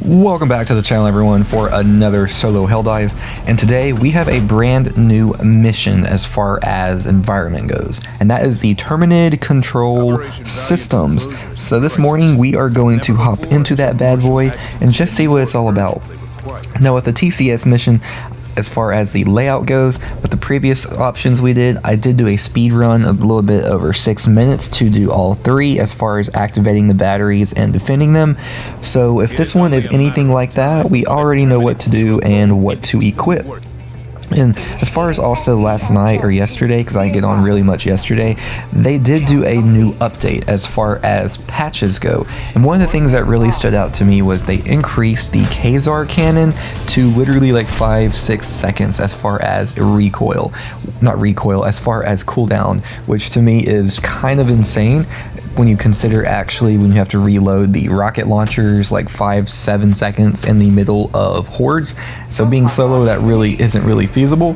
Welcome back to the channel, everyone, for another solo Helldive, and today we have a brand new mission as far as environment goes, and that is the Terminid Control Systems. So this morning we are going to hop into that bad boy and just see what it's all about. Now with the TCS mission, as far as the layout goes, with the previous options we did, I did do a speed run a little bit over 6 minutes to do all three as far as activating the batteries and defending them. So if this one is anything like that, we already know what to do and what to equip. And as far as also last night or yesterday, because I didn't get on really much yesterday, they did do a new update as far as patches go. And one of the things that really stood out to me was they increased the Kazar cannon to literally like 5-6 seconds as far as recoil. Not recoil, as far as cooldown, which to me is kind of insane when you consider actually when you have to reload the rocket launchers like 5-7 seconds in the middle of hordes. So being solo, that really isn't really feasible.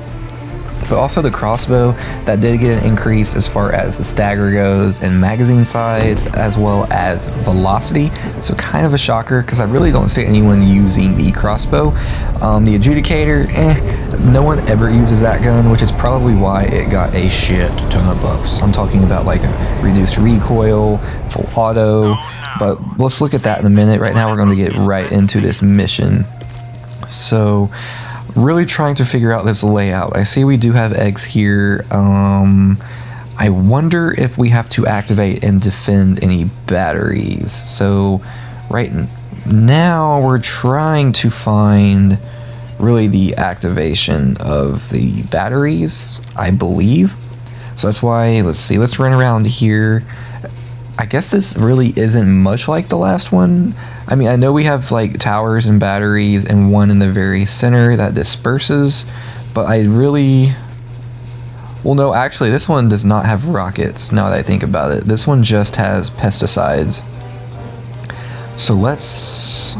But also the crossbow, that did get an increase as far as the stagger goes and magazine size as well as velocity. So kind of a shocker because I really don't see anyone using the crossbow. The adjudicator, no one ever uses that gun, which is probably why it got a shit ton of buffs. I'm talking about like a reduced recoil, full auto, but let's look at that in a minute. Right now we're going to get right into this mission. So really trying to figure out this layout. I see we do have eggs here. I wonder if we have to activate and defend any batteries. So right now we're trying to find really the activation of the batteries, I believe. So that's why, let's see, let's run around here. I guess this really isn't much like the last one. I mean, I know we have like towers and batteries and one in the very center that disperses, but I really... Well, no, actually, this one does not have rockets, now that I think about it. This one just has pesticides. So let's...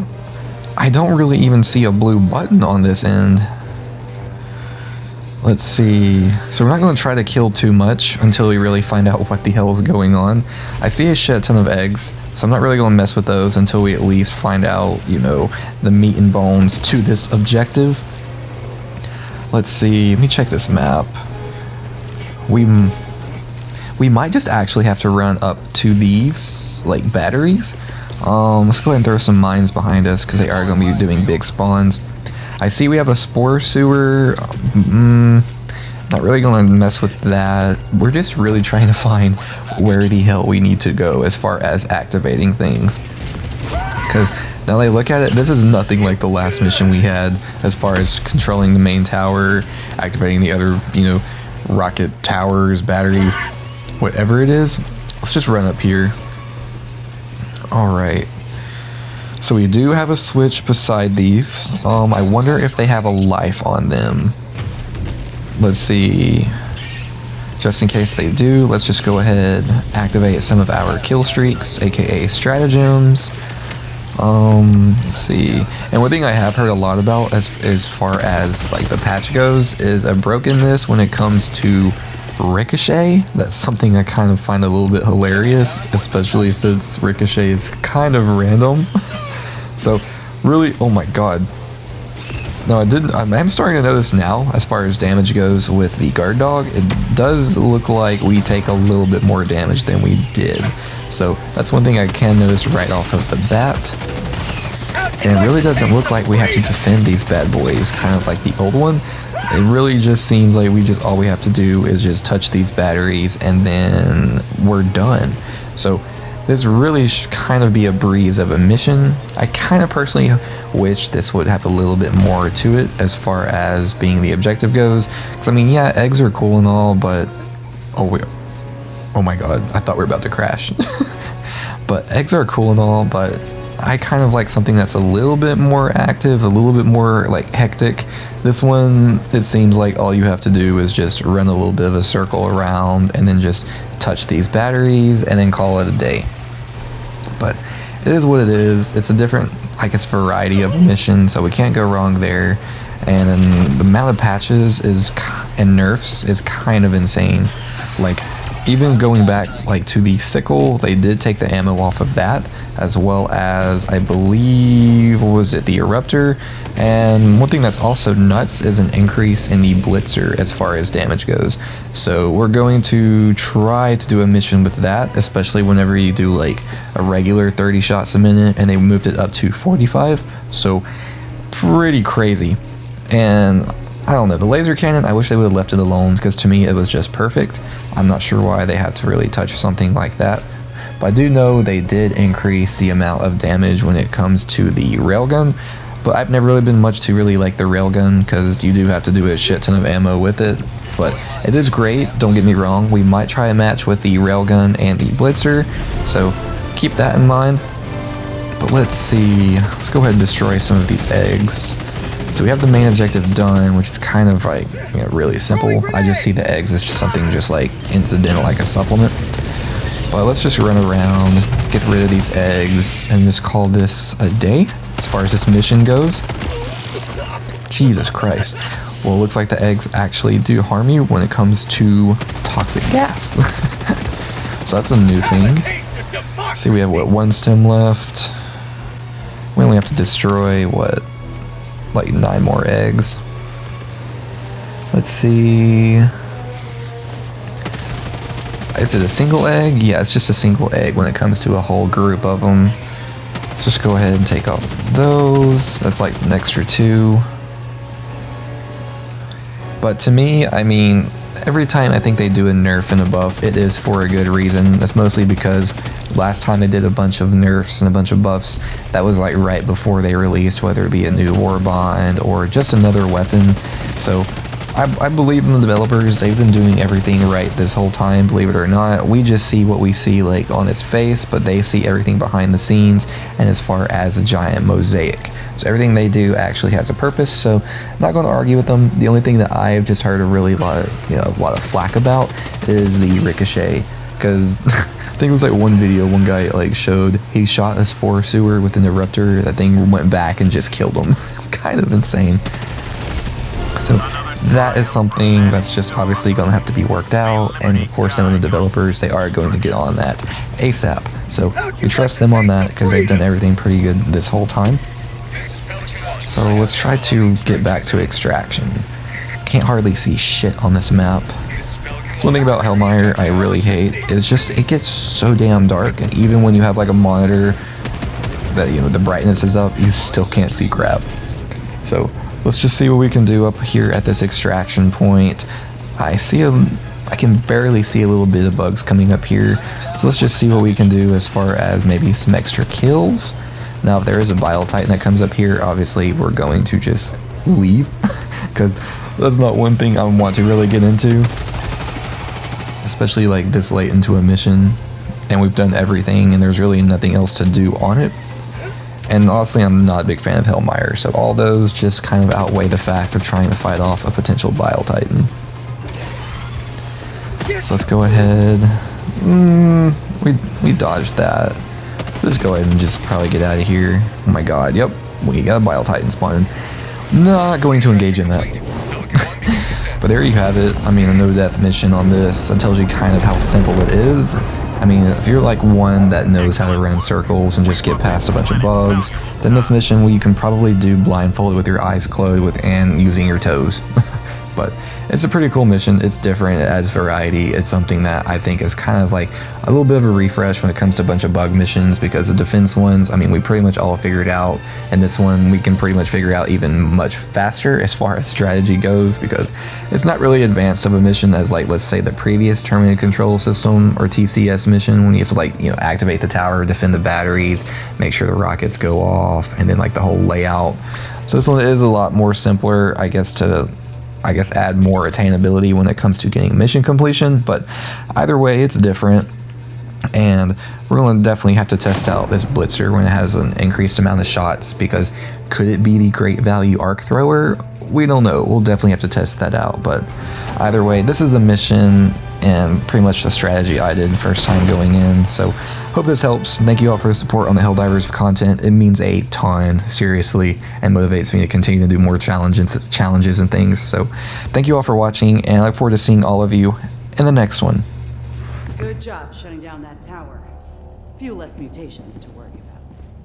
I don't really even see a blue button on this end. Let's see. So we're not going to try to kill too much until we really find out what the hell is going on. I see a shit ton of eggs, so I'm not really going to mess with those until we at least find out, you know, the meat and bones to this objective. Let's see. Let me check this map. We might just actually have to run up to these, like, batteries. Let's go ahead and throw some mines behind us because they are going to be doing big spawns. I see we have a spore sewer. Not really going to mess with that. We're just really trying to find where the hell we need to go as far as activating things. Because now that I look at it, this is nothing like the last mission we had as far as controlling the main tower, activating the other, you know, rocket towers, batteries, whatever it is. Let's just run up here. Alright. So we do have a switch beside these. I wonder if they have a life on them. Let's see. Just in case they do, let's just go ahead, activate some of our kill streaks, aka stratagems. Let's see. And one thing I have heard a lot about as far as like the patch goes is a brokenness when it comes to Ricochet. That's something I kind of find a little bit hilarious, especially since Ricochet is kind of random. So really, oh my god. No, I'm starting to notice now as far as damage goes with the guard dog, it does look like we take a little bit more damage than we did. So that's one thing I can notice right off of the bat. And it really doesn't look like we have to defend these bad boys, kind of like the old one. It really just seems like all we have to do is just touch these batteries and then we're done. So this really should kind of be a breeze of a mission. I kind of personally wish this would have a little bit more to it as far as being the objective goes. Because I mean, yeah, eggs are cool and all, but oh my god, I thought we were about to crash. But eggs are cool and all, but I kind of like something that's a little bit more active, a little bit more like hectic. This one, it seems like all you have to do is just run a little bit of a circle around and then just touch these batteries and then call it a day. But it is what it is. It's a different, I guess, variety of mission, so we can't go wrong there. And then the amount of patches and nerfs is kind of insane. Like even going back like to the sickle, they did take the ammo off of that, as well as I believe, what was it, the eruptor. And one thing that's also nuts is an increase in the blitzer as far as damage goes. So we're going to try to do a mission with that, especially whenever you do like a regular 30 shots a minute, and they moved it up to 45. So pretty crazy. And I don't know, the laser cannon, I wish they would have left it alone, because to me it was just perfect. I'm not sure why they had to really touch something like that. But I do know they did increase the amount of damage when it comes to the railgun. But I've never really been much to really like the railgun, because you do have to do a shit ton of ammo with it. But it is great, don't get me wrong. We might try a match with the railgun and the blitzer, so keep that in mind. But let's see, let's go ahead and destroy some of these eggs. So we have the main objective done, which is kind of like, you know, really simple. I just see the eggs as just something just like incidental, like a supplement. But let's just run around, get rid of these eggs, and just call this a day as far as this mission goes. Jesus Christ. Well, it looks like the eggs actually do harm you when it comes to toxic gas. So that's a new thing. See, we have what, one stem left. We only have to destroy what, like 9 more eggs. Let's see. Is it a single egg? Yeah, it's just a single egg when it comes to a whole group of them. Let's just go ahead and take out those. That's like an extra 2. But to me, I mean, every time I think they do a nerf and a buff, it is for a good reason. That's mostly because last time they did a bunch of nerfs and a bunch of buffs, that was like right before they released, whether it be a new war bond or just another weapon. So I believe in the developers. They've been doing everything right this whole time, believe it or not. We just see what we see like on its face, but they see everything behind the scenes and as far as a giant mosaic. So everything they do actually has a purpose, so I'm not going to argue with them. The only thing that I've just heard a lot of flack about is the ricochet, because I think it was like one video, one guy like showed he shot a spore sewer with an eruptor, that thing went back and just killed him. Kind of insane. So that is something that's just obviously going to have to be worked out, and of course knowing the developers, they are going to get on that ASAP. So we trust them on that because they've done everything pretty good this whole time. So let's try to get back to extraction. Can't hardly see shit on this map. So one thing about Hellmire I really hate is just it gets so damn dark, and even when you have like a monitor that, you know, the brightness is up, you still can't see crap. So let's just see what we can do up here at this extraction point. I can barely see a little bit of bugs coming up here. So let's just see what we can do as far as maybe some extra kills. Now, if there is a Bile Titan that comes up here, obviously we're going to just leave, because that's not one thing I want to really get into, especially like this late into a mission, and we've done everything and there's really nothing else to do on it. And honestly, I'm not a big fan of Hellmire, so all those just kind of outweigh the fact of trying to fight off a potential Bile Titan. So let's go ahead. We dodged that. Let's go ahead and just probably get out of here. Oh my god, yep, we got a Bile Titan spawning. Not going to engage in that. But there you have it. I mean, a no-death mission on this. That tells you kind of how simple it is. I mean, if you're like one that knows how to run circles and just get past a bunch of bugs, then this mission you can probably do blindfolded with your eyes closed and using your toes. But it's a pretty cool mission. It's different, it adds variety. It's something that I think is kind of like a little bit of a refresh when it comes to a bunch of bug missions, because the defense ones, I mean, we pretty much all figured out, and this one we can pretty much figure out even much faster as far as strategy goes, because it's not really advanced of a mission as like, let's say, the previous Terminid Control System or TCS mission, when you have to like, you know, activate the tower, defend the batteries, make sure the rockets go off, and then like the whole layout. So this one is a lot more simpler, I guess, add more attainability when it comes to getting mission completion, but either way it's different, and we're going to definitely have to test out this blitzer when it has an increased amount of shots, because could it be the great value arc thrower? We don't know. We'll definitely have to test that out, but either way, this is the mission and pretty much the strategy I did first time going in. So hope this helps. Thank you all for the support on the Helldivers content. It means a ton, seriously, and motivates me to continue to do more challenges and things. So thank you all for watching, and I look forward to seeing all of you in the next one. Good job shutting down that tower. Few less mutations to worry